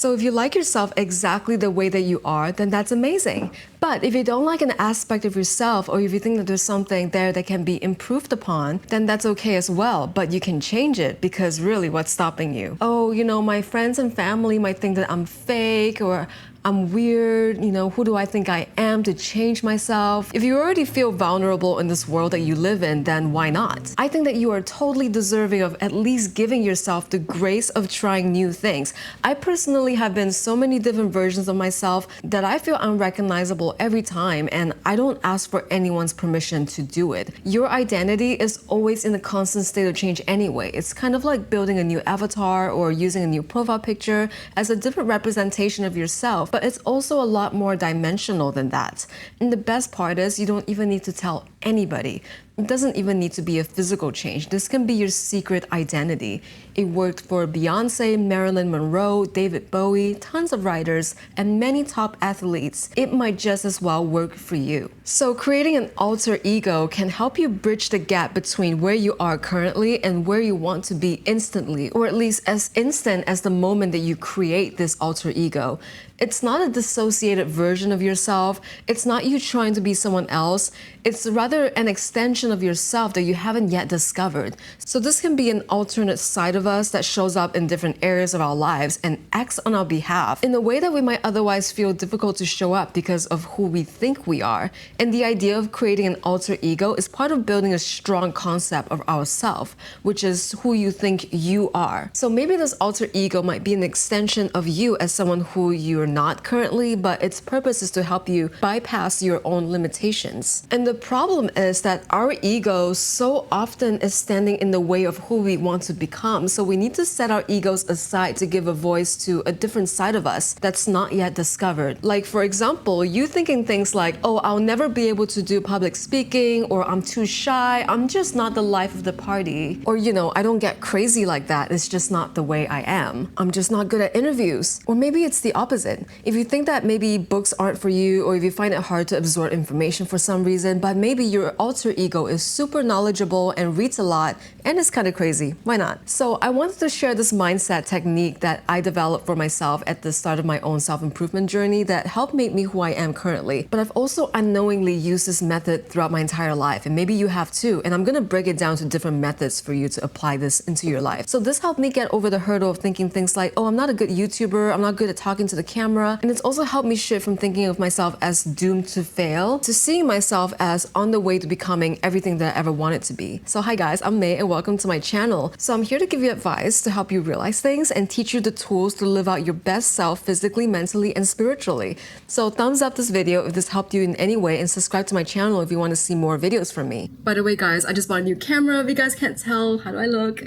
So if you like yourself exactly the way that you are, then that's amazing. But if you don't like an aspect of yourself, or if you think that there's something there that can be improved upon, then that's okay as well. But you can change it, because really, what's stopping you? Oh, my friends and family might think that I'm fake, or I'm weird, who do I think I am to change myself? If you already feel vulnerable in this world that you live in, then why not? I think that you are totally deserving of at least giving yourself the grace of trying new things. I personally have been so many different versions of myself that I feel unrecognizable every time, and I don't ask for anyone's permission to do it. Your identity is always in a constant state of change anyway. It's kind of like building a new avatar or using a new profile picture as a different representation of yourself. But it's also a lot more dimensional than that. And the best part is you don't even need to tell anybody. It doesn't even need to be a physical change. This can be your secret identity. It worked for Beyonce, Marilyn Monroe, David Bowie, tons of writers, and many top athletes. It might just as well work for you. So creating an alter ego can help you bridge the gap between where you are currently and where you want to be instantly, or at least as instant as the moment that you create this alter ego. It's not a dissociated version of yourself. It's not you trying to be someone else. It's rather an extension of yourself that you haven't yet discovered. So this can be an alternate side of us that shows up in different areas of our lives and acts on our behalf in a way that we might otherwise feel difficult to show up because of who we think we are. And the idea of creating an alter ego is part of building a strong concept of ourself, which is who you think you are. So maybe this alter ego might be an extension of you as someone who you're not currently, but its purpose is to help you bypass your own limitations. And the problem is that our ego so often is standing in the way of who we want to become. So we need to set our egos aside to give a voice to a different side of us that's not yet discovered. Like, for example, you thinking things like, oh, I'll never be able to do public speaking, or I'm too shy, I'm just not the life of the party. Or, I don't get crazy like that, it's just not the way I am. I'm just not good at interviews. Or maybe it's the opposite. If you think that maybe books aren't for you, or if you find it hard to absorb information for some reason, but maybe your alter ego is super knowledgeable and reads a lot and is kind of crazy, why not? So I wanted to share this mindset technique that I developed for myself at the start of my own self-improvement journey that helped make me who I am currently. But I've also unknowingly used this method throughout my entire life, and maybe you have too. And I'm gonna break it down to different methods for you to apply this into your life. So this helped me get over the hurdle of thinking things like, oh, I'm not a good YouTuber, I'm not good at talking to the camera. And it's also helped me shift from thinking of myself as doomed to fail to seeing myself as on the way to becoming everything that I ever wanted to be. So hi guys, I'm May and welcome to my channel. So I'm here to give you advice to help you realize things and teach you the tools to live out your best self physically, mentally, and spiritually. So thumbs up this video if this helped you in any way, and subscribe to my channel if you want to see more videos from me. By the way guys, I just bought a new camera. If you guys can't tell, how do I look?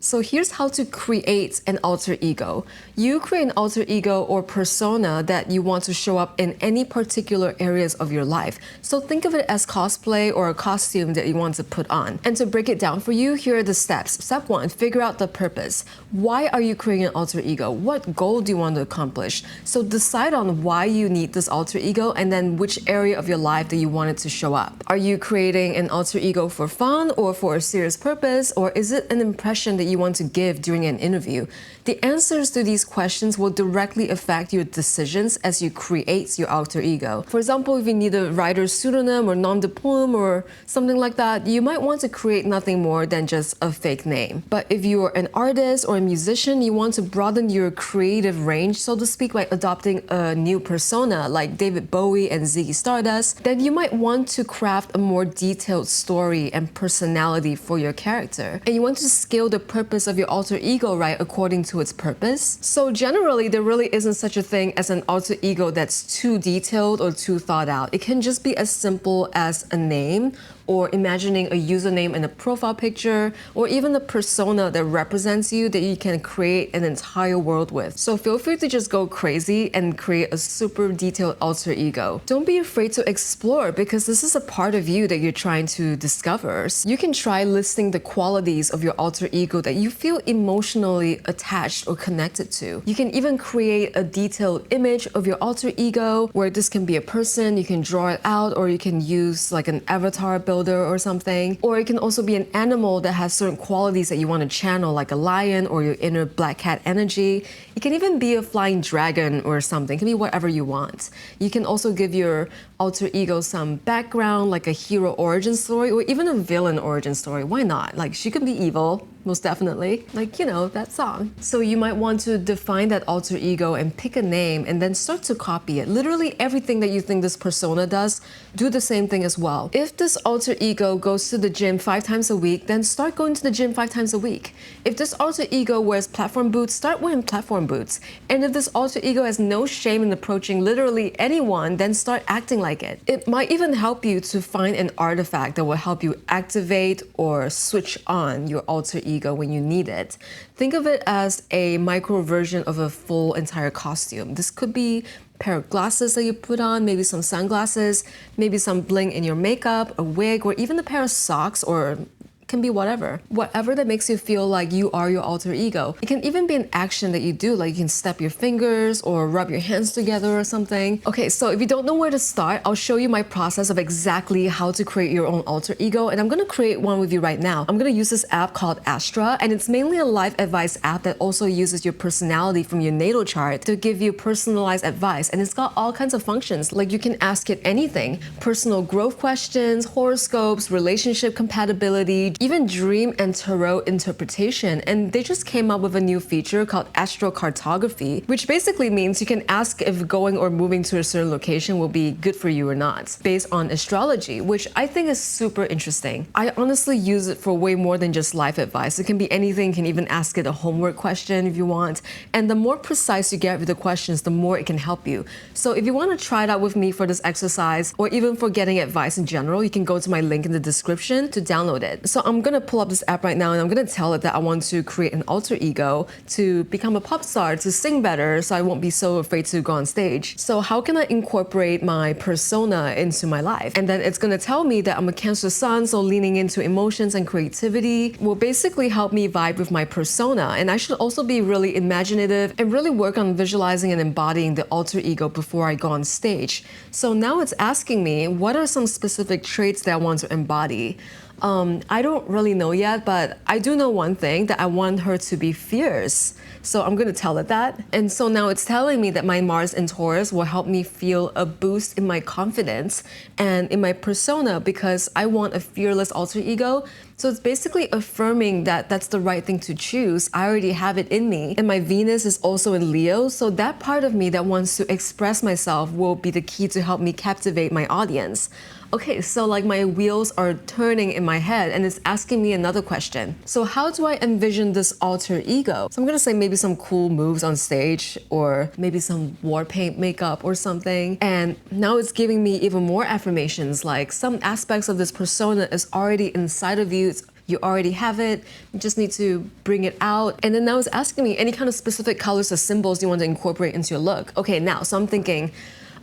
So here's how to create an alter ego. You create an alter ego or persona that you want to show up in any particular areas of your life. So think of it as cosplay or a costume that you want to put on. And to break it down for you, here are the steps. Step 1, figure out the purpose. Why are you creating an alter ego? What goal do you want to accomplish? So decide on why you need this alter ego, and then which area of your life that you want it to show up. Are you creating an alter ego for fun or for a serious purpose? Or is it an impression that you want to give during an interview? The answers to these questions will directly affect your decisions as you create your alter ego. For example, if you need a writer's pseudonym or nom de plume or something like that, you might want to create nothing more than just a fake name. But if you are an artist or a musician, you want to broaden your creative range, so to speak, by adopting a new persona like David Bowie and Ziggy Stardust, then you might want to craft a more detailed story and personality for your character. And you want to scale the purpose of your alter ego, right, according to its purpose. So generally, there really isn't such a thing as an alter ego that's too detailed or too thought out. It can just be as simple as a name, or imagining a username in a profile picture, or even a persona that represents you that you can create an entire world with. So feel free to just go crazy and create a super detailed alter ego. Don't be afraid to explore, because this is a part of you that you're trying to discover. So you can try listing the qualities of your alter ego that you feel emotionally attached or connected to. You can even create a detailed image of your alter ego, where this can be a person, you can draw it out, or you can use like an avatar builder builder or something. Or it can also be an animal that has certain qualities that you want to channel, like a lion or your inner black cat energy. It can even be a flying dragon or something. It can be whatever you want. You can also give your alter ego some background, like a hero origin story or even a villain origin story. Why not? Like, she could be evil, most definitely. Like, you know, that song. So you might want to define that alter ego and pick a name and then start to copy it. Literally everything that you think this persona does, do the same thing as well. If this alter ego goes to the gym 5 times a week, then start going to the gym 5 times a week. If this alter ego wears platform boots, start wearing platform boots. And if this alter ego has no shame in approaching literally anyone, then start acting like it. It might even help you to find an artifact that will help you activate or switch on your alter ego when you need it. Think of it as a micro version of a full entire costume. This could be a pair of glasses that you put on, maybe some sunglasses, maybe some bling in your makeup, a wig, or even a pair of socks, or can be whatever. Whatever that makes you feel like you are your alter ego. It can even be an action that you do, like you can snap your fingers or rub your hands together or something. Okay, so if you don't know where to start, I'll show you my process of exactly how to create your own alter ego, and I'm gonna create one with you right now. I'm gonna use this app called Astra, and it's mainly a life advice app that also uses your personality from your natal chart to give you personalized advice, and it's got all kinds of functions. Like, you can ask it anything: personal growth questions, horoscopes, relationship compatibility, even dream and tarot interpretation. And they just came up with a new feature called astrocartography, which basically means you can ask if going or moving to a certain location will be good for you or not, based on astrology, which I think is super interesting. I honestly use it for way more than just life advice. It can be anything. You can even ask it a homework question if you want. And the more precise you get with the questions, the more it can help you. So if you want to try it out with me for this exercise, or even for getting advice in general, you can go to my link in the description to download it. So I'm gonna pull up this app right now, and I'm gonna tell it that I want to create an alter ego to become a pop star, to sing better, so I won't be so afraid to go on stage. So how can I incorporate my persona into my life? And then it's gonna tell me that I'm a Cancer sun, so leaning into emotions and creativity will basically help me vibe with my persona. And I should also be really imaginative and really work on visualizing and embodying the alter ego before I go on stage. So now it's asking me, what are some specific traits that I want to embody? I don't really know yet, but I do know one thing, that I want her to be fierce. So I'm gonna tell it that. And so now it's telling me that my Mars in Taurus will help me feel a boost in my confidence and in my persona, because I want a fearless alter ego. So it's basically affirming that that's the right thing to choose. I already have it in me. And my Venus is also in Leo, so that part of me that wants to express myself will be the key to help me captivate my audience. Okay, so like my wheels are turning in my head, and it's asking me another question. So how do I envision this alter ego? So I'm gonna say maybe some cool moves on stage, or maybe some war paint makeup or something. And now it's giving me even more affirmations, like some aspects of this persona is already inside of you. You already have it, you just need to bring it out. And then now it's asking me any kind of specific colors or symbols you want to incorporate into your look. Okay, now, so I'm thinking,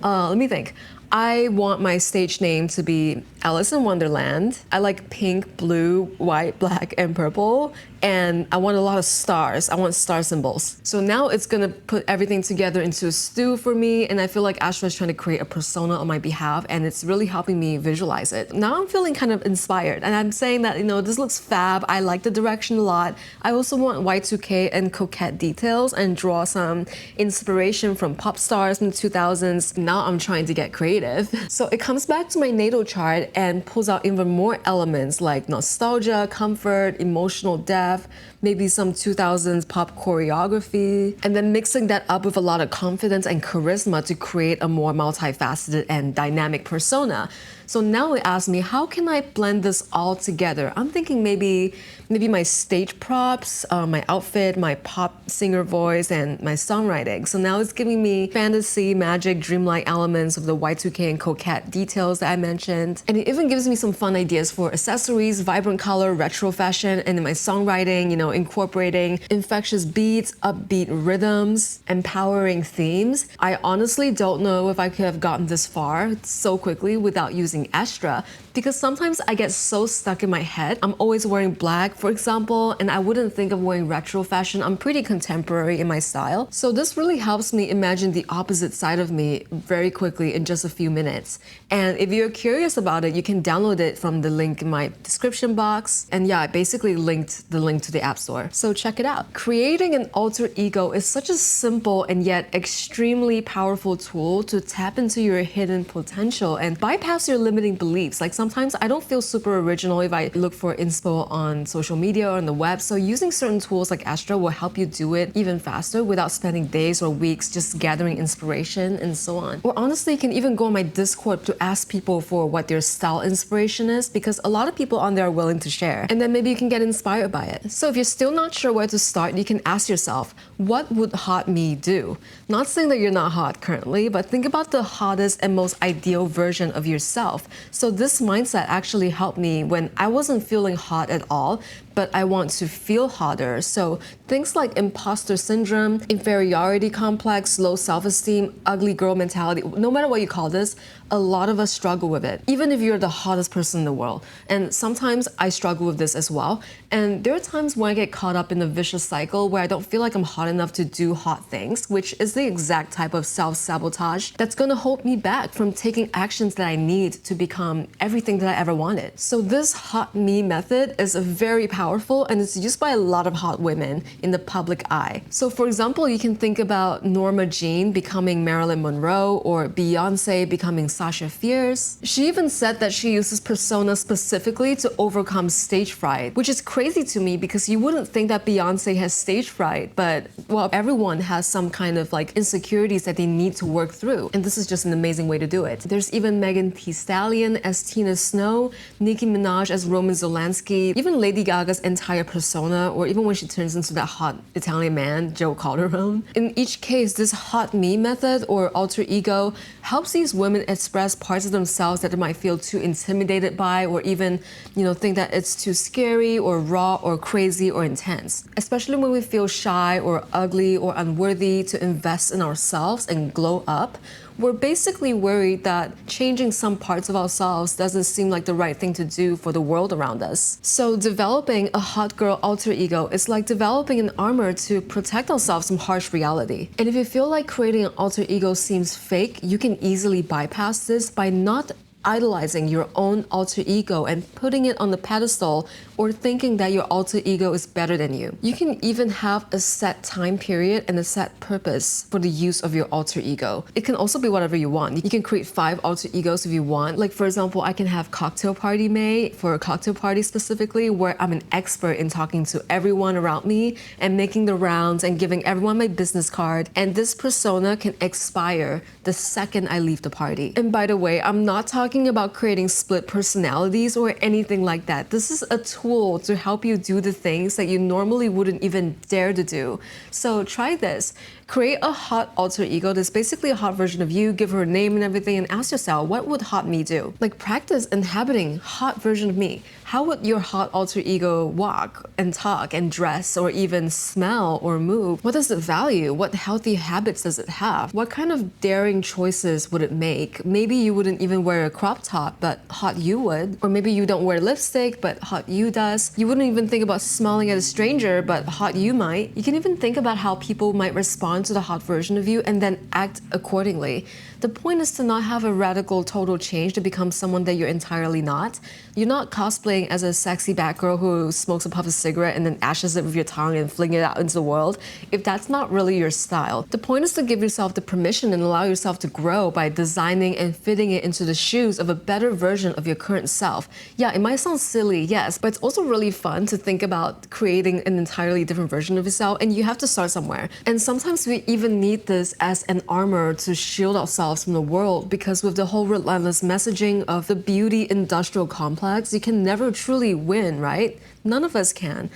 let me think. I want my stage name to be Alice in Wonderland. I like pink, blue, white, black, and purple. And I want a lot of stars. I want star symbols. So now it's gonna put everything together into a stew for me, and I feel like Astra is trying to create a persona on my behalf, and it's really helping me visualize it. Now I'm feeling kind of inspired, and I'm saying that, you know, this looks fab. I like the direction a lot. I also want Y2K and coquette details and draw some inspiration from pop stars in the 2000s. Now I'm trying to get creative. So it comes back to my natal chart and pulls out even more elements like nostalgia, comfort, emotional depth, maybe some 2000s pop choreography, and then mixing that up with a lot of confidence and charisma to create a more multifaceted and dynamic persona. So now it asks me, how can I blend this all together? I'm thinking maybe my stage props, my outfit, my pop singer voice, and my songwriting. So now it's giving me fantasy, magic, dreamlike elements of the Y2K and coquette details that I mentioned. And it even gives me some fun ideas for accessories, vibrant color, retro fashion, and in my songwriting, you know, incorporating infectious beats, upbeat rhythms, empowering themes. I honestly don't know if I could have gotten this far so quickly without using Astra, because sometimes I get so stuck in my head. I'm always wearing black, for example, and I wouldn't think of wearing retro fashion. I'm pretty contemporary in my style. So this really helps me imagine the opposite side of me very quickly in just a few minutes. And if you're curious about it, you can download it from the link in my description box. And yeah, I basically linked the link to the App Store. So check it out. Creating an alter ego is such a simple and yet extremely powerful tool to tap into your hidden potential and bypass your limiting beliefs. Like sometimes I don't feel super original if I look for inspo on social media or on the web. So using certain tools like Astra will help you do it even faster without spending days or weeks just gathering inspiration and so on. Or honestly, you can even go on my Discord to ask people for what their style inspiration is, because a lot of people on there are willing to share. And then maybe you can get inspired by it. So if you're still not sure where to start, you can ask yourself, what would hot me do? Not saying that you're not hot currently, but think about the hottest and most ideal version of yourself. So this mindset actually helped me when I wasn't feeling hot at all, but I want to feel hotter. So things like imposter syndrome, inferiority complex, low self-esteem, ugly girl mentality, no matter what you call this, a lot of us struggle with it, even if you're the hottest person in the world. And sometimes I struggle with this as well. And there are times when I get caught up in a vicious cycle where I don't feel like I'm hot enough to do hot things, which is the exact type of self-sabotage that's gonna hold me back from taking actions that I need to become everything that I ever wanted. So this hot me method is a very powerful, and it's used by a lot of hot women in the public eye. So for example, you can think about Norma Jean becoming Marilyn Monroe, or Beyonce becoming Sasha Fierce. She even said that she uses persona specifically to overcome stage fright, which is crazy to me because you wouldn't think that Beyonce has stage fright, but well, everyone has some kind of like insecurities that they need to work through. And this is just an amazing way to do it. There's even Megan Thee Stallion as Tina Snow, Nicki Minaj as Roman Zolanski, even Lady Gaga's entire persona, or even when she turns into that hot Italian man, Joe Calderone. In each case, this hot me method or alter ego helps these women express parts of themselves that they might feel too intimidated by, or even, think that it's too scary or raw or crazy or intense. Especially when we feel shy or ugly or unworthy to invest in ourselves and glow up. We're basically worried that changing some parts of ourselves doesn't seem like the right thing to do for the world around us. So developing a hot girl alter ego is like developing an armor to protect ourselves from harsh reality. And if you feel like creating an alter ego seems fake, you can easily bypass this by not idolizing your own alter ego and putting it on the pedestal or thinking that your alter ego is better than you. You can even have a set time period and a set purpose for the use of your alter ego. It can also be whatever you want. You can create 5 alter egos if you want. Like for example, I can have Cocktail Party May for a cocktail party specifically, where I'm an expert in talking to everyone around me and making the rounds and giving everyone my business card. And this persona can expire the second I leave the party. And by the way, I'm not talking about creating split personalities or anything like that. This is a tool to help you do the things that you normally wouldn't even dare to do. So try this. Create a hot alter ego that's basically a hot version of you, give her a name and everything, and ask yourself, what would hot me do? Like practice inhabiting hot version of me. How would your hot alter ego walk and talk and dress or even smell or move? What does it value? What healthy habits does it have? What kind of daring choices would it make? Maybe you wouldn't even wear a crop top, but hot you would. Or maybe you don't wear lipstick, but hot you does. You wouldn't even think about smiling at a stranger, but hot you might. You can even think about how people might respond to the hot version of you and then act accordingly. The point is to not have a radical total change to become someone that you're entirely not. You're not cosplaying as a sexy Batgirl who smokes a puff of cigarette and then ashes it with your tongue and fling it out into the world, if that's not really your style. The point is to give yourself the permission and allow yourself to grow by designing and fitting it into the shoes of a better version of your current self. Yeah, it might sound silly, yes, but it's also really fun to think about creating an entirely different version of yourself, and you have to start somewhere. And sometimes we even need this as an armor to shield ourselves from the world, because with the whole relentless messaging of the beauty industrial complex, you can never truly win, right? None of us can.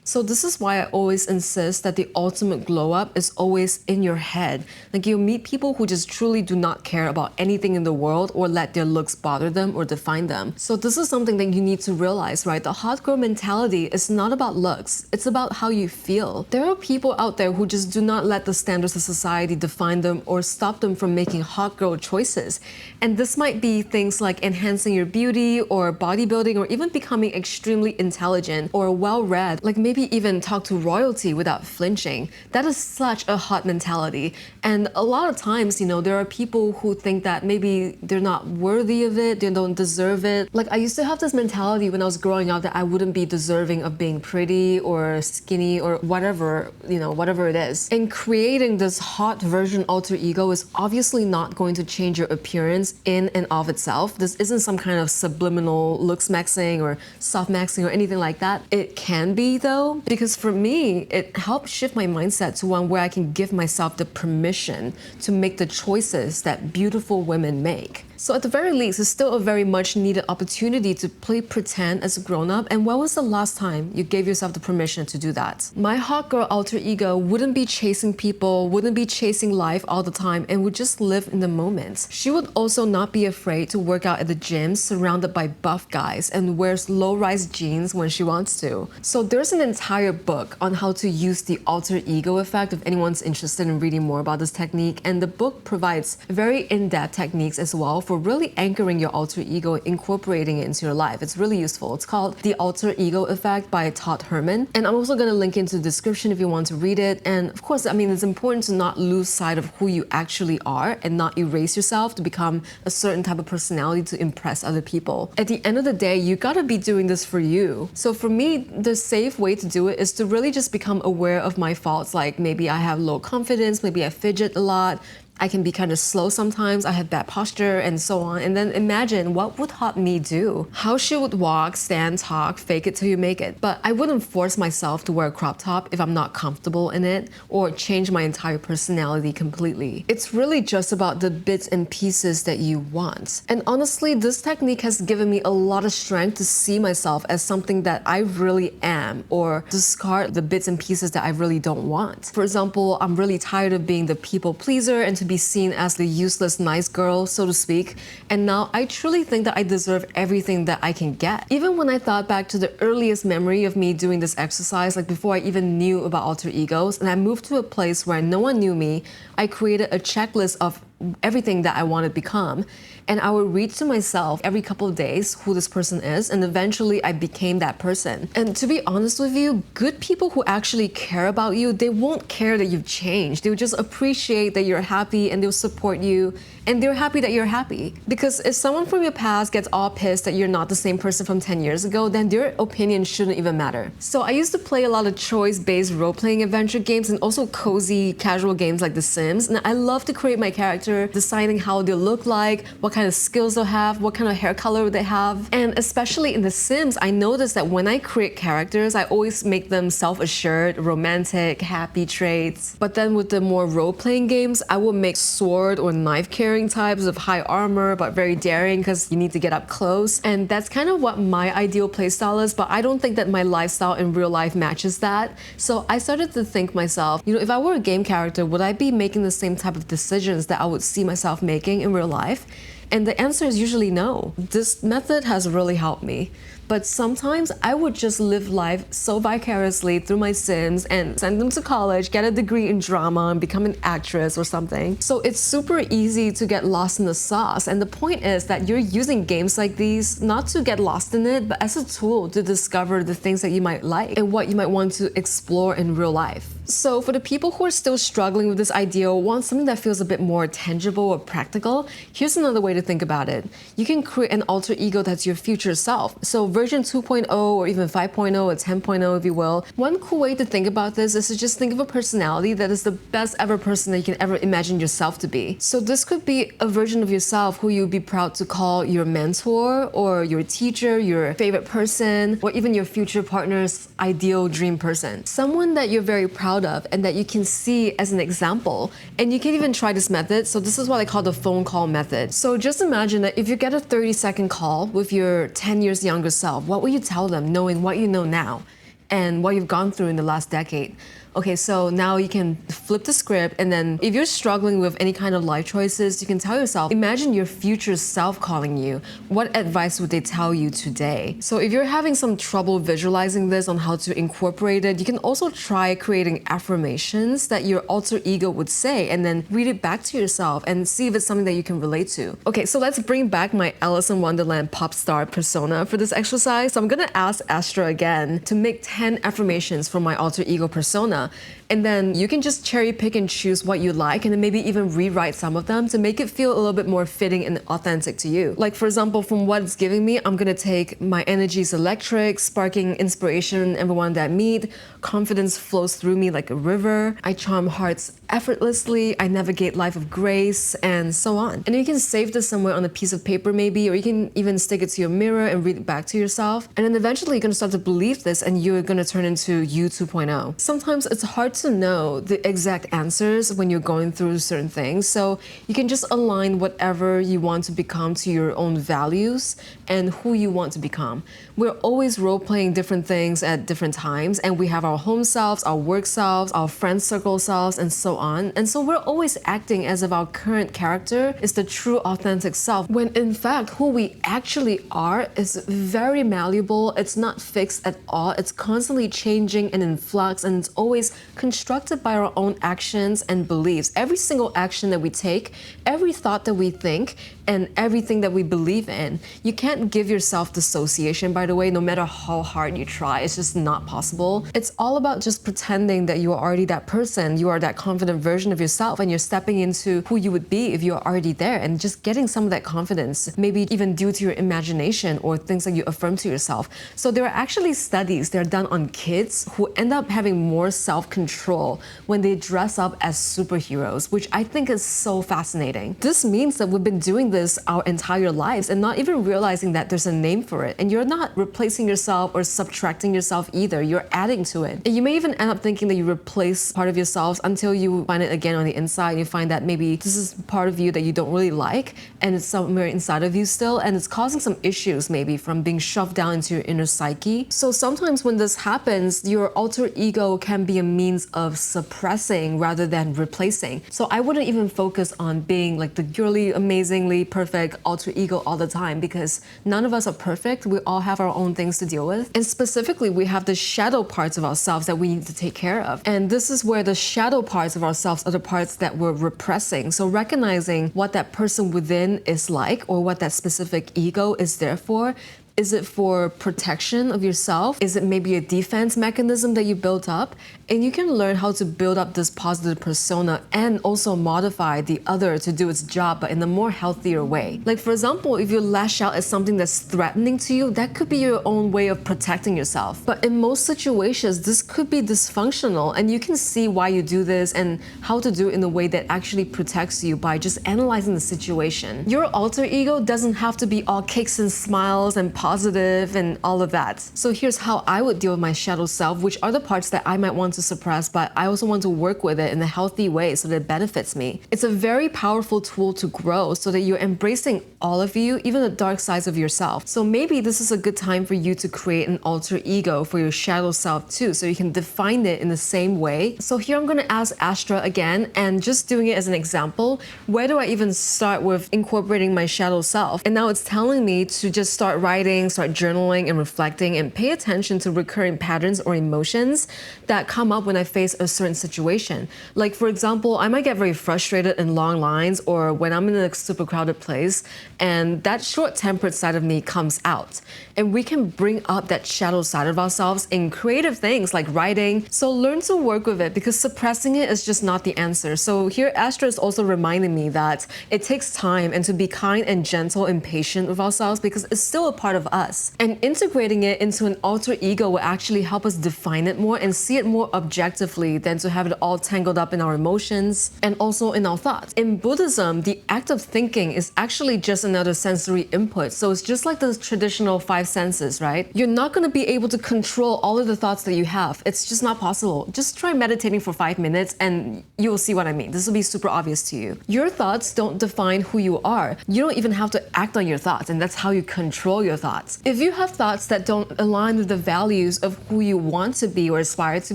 So this is why I always insist that the ultimate glow up is always in your head. Like you'll meet people who just truly do not care about anything in the world or let their looks bother them or define them. So this is something that you need to realize, right? The hot girl mentality is not about looks. It's about how you feel. There are people out there who just do not let the standards of society define them or stop them from making hot girl choices. And this might be things like enhancing your beauty or bodybuilding or even becoming extremely intelligent or well-read, like maybe even talk to royalty without flinching. That is such a hot mentality. And a lot of times, there are people who think that maybe they're not worthy of it, they don't deserve it. Like I used to have this mentality when I was growing up that I wouldn't be deserving of being pretty or skinny or whatever, whatever it is. And creating this hot version alter ego is obviously not going to change your appearance in and of itself. This isn't some kind of subliminal looksmaxxing or softmaxxing or anything like that. It can be though, because for me, it helped shift my mindset to one where I can give myself the permission to make the choices that beautiful women make. So at the very least, it's still a very much needed opportunity to play pretend as a grown-up. And when was the last time you gave yourself the permission to do that? My hot girl alter ego wouldn't be chasing people, wouldn't be chasing life all the time, and would just live in the moment. She would also not be afraid to work out at the gym surrounded by buff guys and wears low-rise jeans when she wants to. So there's an entire book on how to use the alter ego effect if anyone's interested in reading more about this technique. And the book provides very in-depth techniques as well for really anchoring your alter ego, incorporating it into your life. It's really useful. It's called The Alter Ego Effect by Todd Herman. And I'm also going to link into the description if you want to read it. And of course, it's important to not lose sight of who you actually are and not erase yourself to become a certain type of personality to impress other people. At the end of the day, you gotta be doing this for you. So for me, the safe way to do it is to really just become aware of my faults. Like maybe I have low confidence, maybe I fidget a lot, I can be kind of slow sometimes, I have bad posture and so on. And then imagine what would hot me do? How she would walk, stand, talk, fake it till you make it. But I wouldn't force myself to wear a crop top if I'm not comfortable in it or change my entire personality completely. It's really just about the bits and pieces that you want. And honestly, this technique has given me a lot of strength to see myself as something that I really am or discard the bits and pieces that I really don't want. For example, I'm really tired of being the people pleaser and to be seen as the useless nice girl, so to speak. And now I truly think that I deserve everything that I can get. Even when I thought back to the earliest memory of me doing this exercise, like before I even knew about alter egos, and I moved to a place where no one knew me, I created a checklist of everything that I want to become. And I would read to myself every couple of days who this person is, and eventually I became that person. And to be honest with you, good people who actually care about you, they won't care that you've changed. They will just appreciate that you're happy and they'll support you, and they're happy that you're happy. Because if someone from your past gets all pissed that you're not the same person from 10 years ago, then their opinion shouldn't even matter. So I used to play a lot of choice-based role-playing adventure games and also cozy, casual games like The Sims. And I love to create my character, deciding how they look like, what kind of skills they'll have, what kind of hair color they have. And especially in The Sims, I noticed that when I create characters, I always make them self-assured, romantic, happy traits. But then with the more role-playing games, I will make sword or knife-carrying types of high armor, but very daring because you need to get up close. And that's kind of what my ideal playstyle is, but I don't think that my lifestyle in real life matches that. So I started to think myself, if I were a game character, would I be making the same type of decisions that I would see myself making in real life? And the answer is usually no. This method has really helped me. But sometimes I would just live life so vicariously through my Sims and send them to college, get a degree in drama and become an actress or something. So it's super easy to get lost in the sauce. And the point is that you're using games like these not to get lost in it, but as a tool to discover the things that you might like and what you might want to explore in real life. So for the people who are still struggling with this idea or want something that feels a bit more tangible or practical, here's another way to think about it. You can create an alter ego that's your future self. So version 2.0 or even 5.0 or 10.0 if you will. One cool way to think about this is to just think of a personality that is the best ever person that you can ever imagine yourself to be. So this could be a version of yourself who you'd be proud to call your mentor or your teacher, your favorite person, or even your future partner's ideal dream person. Someone that you're very proud of and that you can see as an example. And you can even try this method. So this is what I call the phone call method. So just imagine that if you get a 30-second call with your 10 years younger self, what will you tell them knowing what you know now? and what you've gone through in the last decade. Okay, so now you can flip the script, and then if you're struggling with any kind of life choices, you can tell yourself, imagine your future self calling you. What advice would they tell you today? So if you're having some trouble visualizing this on how to incorporate it, you can also try creating affirmations that your alter ego would say, and then read it back to yourself and see if it's something that you can relate to. Okay, so let's bring back my Alice in Wonderland pop star persona for this exercise. So I'm gonna ask Astra again to make 10 affirmations for my alter ego persona. And then you can just cherry pick and choose what you like, and then maybe even rewrite some of them to make it feel a little bit more fitting and authentic to you. Like, for example, from what it's giving me, I'm gonna take my energy is electric, sparking inspiration in everyone that I meet, confidence flows through me like a river, I charm hearts effortlessly, I navigate life with grace, and so on. And you can save this somewhere on a piece of paper maybe, or you can even stick it to your mirror and read it back to yourself. And then eventually you're gonna start to believe this, and you're gonna turn into you 2.0. Sometimes it's hard to know the exact answers when you're going through certain things, so you can just align whatever you want to become to your own values and who you want to become. We're always role-playing different things at different times, and we have our home selves, our work selves, our friend circle selves, and so on. And so we're always acting as if our current character is the true authentic self, when in fact who we actually are is very malleable. It's not fixed at all. It's constantly changing and in flux, and it's always constructed by our own actions and beliefs. Every single action that we take, every thought that we think, and everything that we believe in. You can't give yourself dissociation, by the way, no matter how hard you try. It's just not possible. It's all about just pretending that you are already that person, you are that confident version of yourself, and you're stepping into who you would be if you're already there, and just getting some of that confidence, maybe even due to your imagination or things that you affirm to yourself. So there are actually studies that are done on kids who end up having more self-control when they dress up as superheroes, which I think is so fascinating. This means that we've been doing this our entire lives and not even realizing that there's a name for it. And you're not replacing yourself or subtracting yourself either, you're adding to it. And you may even end up thinking that you replace part of yourself until you find it again on the inside, and you find that maybe this is part of you that you don't really like, and it's somewhere inside of you still, and it's causing some issues maybe from being shoved down into your inner psyche. So sometimes when this happens, your alter ego can be a means of suppressing rather than replacing. So I wouldn't even focus on being like the girly, amazingly perfect alter ego all the time, because none of us are perfect. We all have our own things to deal with. And specifically, we have the shadow parts of ourselves that we need to take care of. And this is where the shadow parts of ourselves are the parts that we're repressing. So recognizing what that person within is like, or what that specific ego is there for. Is it for protection of yourself? Is it maybe a defense mechanism that you built up? And you can learn how to build up this positive persona and also modify the other to do its job, but in a more healthier way. Like, for example, if you lash out at something that's threatening to you, that could be your own way of protecting yourself. But in most situations, this could be dysfunctional, and you can see why you do this and how to do it in a way that actually protects you by just analyzing the situation. Your alter ego doesn't have to be all kicks and smiles and positive and all of that. So here's how I would deal with my shadow self, which are the parts that I might want to suppress, but I also want to work with it in a healthy way so that it benefits me. It's a very powerful tool to grow so that you're embracing all of you, even the dark sides of yourself. So maybe this is a good time for you to create an alter ego for your shadow self too, so you can define it in the same way. So here I'm going to ask Astra again, and just doing it as an example, where do I even start with incorporating my shadow self? And now it's telling me to just start writing, start journaling and reflecting, and pay attention to recurring patterns or emotions that come up when I face a certain situation. Like, for example, I might get very frustrated in long lines, or when I'm in a super crowded place, and that short-tempered side of me comes out. And we can bring up that shadow side of ourselves in creative things like writing. So learn to work with it, because suppressing it is just not the answer. So here Astra is also reminding me that it takes time, and to be kind and gentle and patient with ourselves, because it's still a part of us. And integrating it into an alter ego will actually help us define it more and see it more objectively than to have it all tangled up in our emotions and also in our thoughts. In Buddhism, the act of thinking is actually just another sensory input. So it's just like the traditional five senses, right? You're not going to be able to control all of the thoughts that you have. It's just not possible. Just try meditating for 5 minutes and you will see what I mean. This will be super obvious to you. Your thoughts don't define who you are. You don't even have to act on your thoughts, and that's how you control your thoughts. If you have thoughts that don't align with the values of who you want to be or aspire to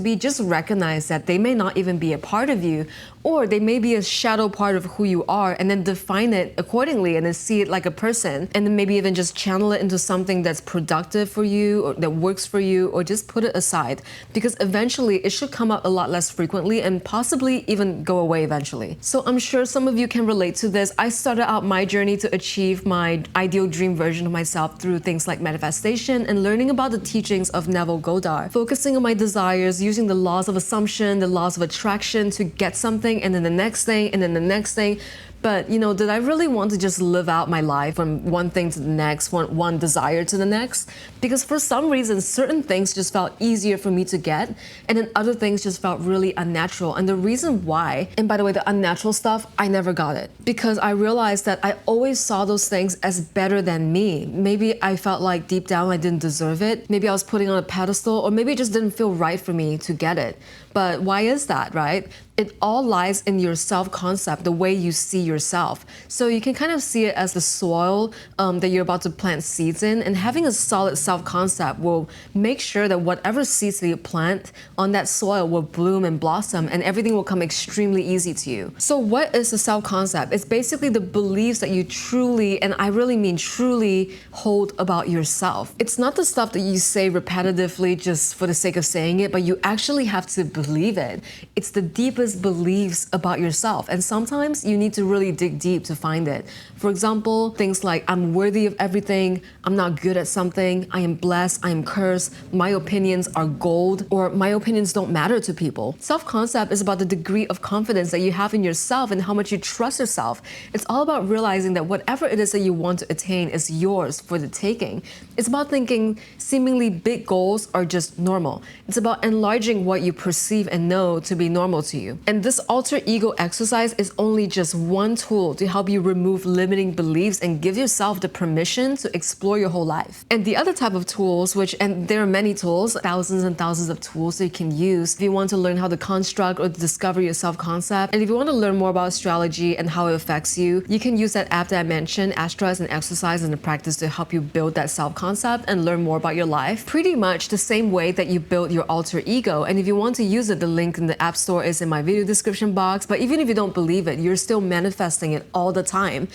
be, just recognize that they may not even be a part of you, or they may be a shadow part of who you are, and then define it accordingly and then see it like a person, and then maybe even just channel it into something that's productive for you or that works for you, or just put it aside, because eventually it should come up a lot less frequently and possibly even go away eventually. So I'm sure some of you can relate to this. I started out my journey to achieve my ideal dream version of myself through things like manifestation and learning about the teachings of Neville Goddard, focusing on my desires, using the laws of assumption, the laws of attraction to get something, and then the next thing, and then the next thing. But, did I really want to just live out my life from one thing to the next, one desire to the next? Because for some reason, certain things just felt easier for me to get, and then other things just felt really unnatural. And the reason why, and by the way, the unnatural stuff, I never got it. Because I realized that I always saw those things as better than me. Maybe I felt like deep down I didn't deserve it. Maybe I was putting on a pedestal, or maybe it just didn't feel right for me to get it. But why is that, right? It all lies in your self-concept, the way you see yourself. So you can kind of see it as the soil that you're about to plant seeds in, and having a solid self-concept will make sure that whatever seeds that you plant on that soil will bloom and blossom, and everything will come extremely easy to you. So what is the self-concept? It's basically the beliefs that you truly, and I really mean truly, hold about yourself. It's not the stuff that you say repetitively just for the sake of saying it, but you actually have to believe it. It's the deepest beliefs about yourself, and sometimes you need to really dig deep to find it. For example, things like I'm worthy of everything, I'm not good at something, I am blessed, I am cursed, my opinions are gold, or my opinions don't matter to people. Self-concept is about the degree of confidence that you have in yourself and how much you trust yourself. It's all about realizing that whatever it is that you want to attain is yours for the taking. It's about thinking seemingly big goals are just normal. It's about enlarging what you perceive and know to be normal to you. And this alter ego exercise is only just one tool to help you remove limiting beliefs and give yourself the permission to explore your whole life. And the other type of tools, and there are many tools, thousands and thousands of tools that you can use if you want to learn how to construct or discover your self-concept. And if you want to learn more about astrology and how it affects you, you can use that app that I mentioned, Astra, as an exercise and a practice to help you build that self-concept and learn more about your life. Pretty much the same way that you build your alter ego. And if you want to use it, the link in the App Store is in my video description box. But even if you don't believe it, you're still manifesting it all the time.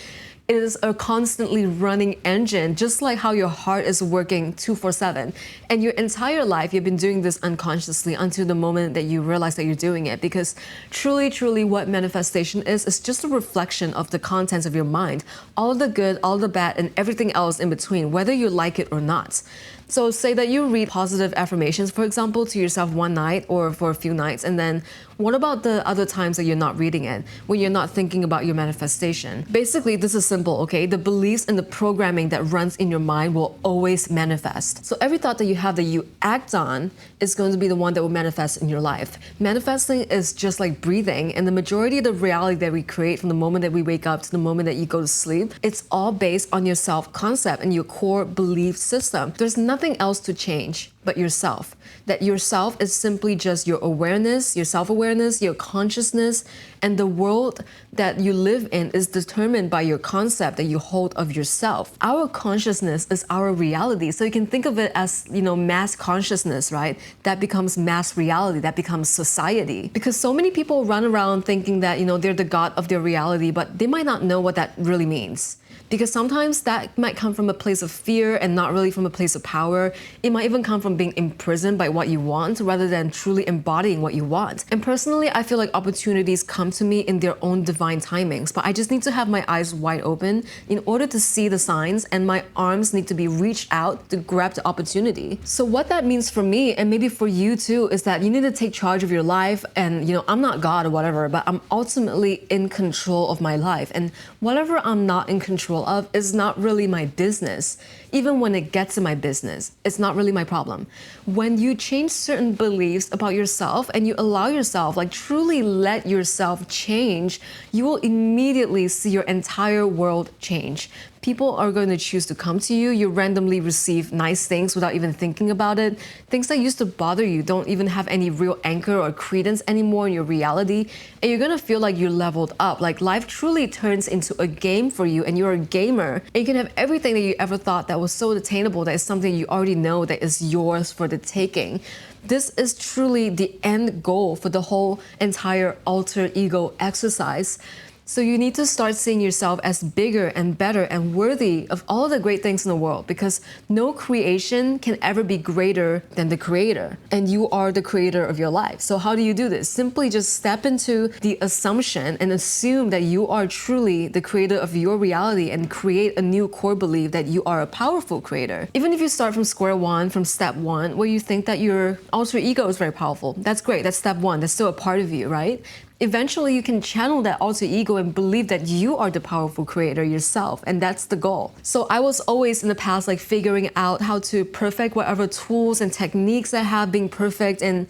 It is a constantly running engine, just like how your heart is working 24/7. And your entire life, you've been doing this unconsciously until the moment that you realize that you're doing it. Because truly, truly what manifestation is just a reflection of the contents of your mind. All the good, all the bad, and everything else in between, whether you like it or not. So say that you read positive affirmations, for example, to yourself one night or for a few nights, and then what about the other times that you're not reading it, when you're not thinking about your manifestation? Basically, this is simple, okay? The beliefs and the programming that runs in your mind will always manifest. So every thought that you have that you act on is going to be the one that will manifest in your life. Manifesting is just like breathing, and the majority of the reality that we create from the moment that we wake up to the moment that you go to sleep, it's all based on your self-concept and your core belief system. There's nothing else to change but yourself. That yourself is simply just your awareness, your self-awareness, your consciousness, and the world that you live in is determined by your concept that you hold of yourself. Our consciousness is our reality. So you can think of it as, mass consciousness, right? That becomes mass reality, that becomes society. Because so many people run around thinking that, they're the god of their reality, but they might not know what that really means. Because sometimes that might come from a place of fear and not really from a place of power. It might even come from being imprisoned by what you want rather than truly embodying what you want. And personally, I feel like opportunities come to me in their own divine timings, but I just need to have my eyes wide open in order to see the signs, and my arms need to be reached out to grab the opportunity. So what that means for me, and maybe for you too, is that you need to take charge of your life. And I'm not God or whatever, but I'm ultimately in control of my life. And whatever I'm not in control of is not really my business. Even when it gets to my business, it's not really my problem. from. When you change certain beliefs about yourself and you allow yourself, like truly let yourself change, you will immediately see your entire world change. People are going to choose to come to you. You randomly receive nice things without even thinking about it. Things that used to bother you don't even have any real anchor or credence anymore in your reality. And you're going to feel like you leveled up. Like life truly turns into a game for you and you're a gamer. And you can have everything that you ever thought that was so attainable, that is something you already know that is yours for the taking. This is truly the end goal for the whole entire alter ego exercise. So you need to start seeing yourself as bigger and better and worthy of all of the great things in the world, because no creation can ever be greater than the creator. And you are the creator of your life. So how do you do this? Simply just step into the assumption and assume that you are truly the creator of your reality and create a new core belief that you are a powerful creator. Even if you start from square one, from step one, where you think that your alter ego is very powerful, that's great. That's step one. That's still a part of you, right? Eventually you can channel that alter ego and believe that you are the powerful creator yourself, and that's the goal. So I was always in the past like figuring out how to perfect whatever tools and techniques I have, being perfect in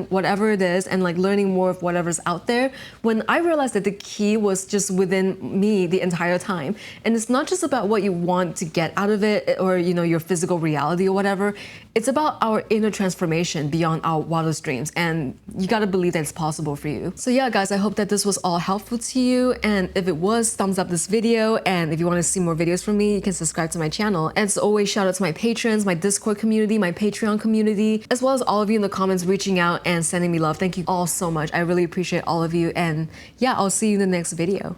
whatever it is, and like learning more of whatever's out there, when I realized that the key was just within me the entire time. And it's not just about what you want to get out of it, or your physical reality or whatever. It's about our inner transformation beyond our wildest dreams, and you gotta believe that it's possible for you. So yeah, guys, I hope that this was all helpful to you, and if it was, thumbs up this video, and if you want to see more videos from me, you can subscribe to my channel. And as always, shout out to my patrons, my Discord community, my Patreon community, as well as all of you in the comments reaching out and sending me love. Thank you all so much. I really appreciate all of you, and yeah, I'll see you in the next video.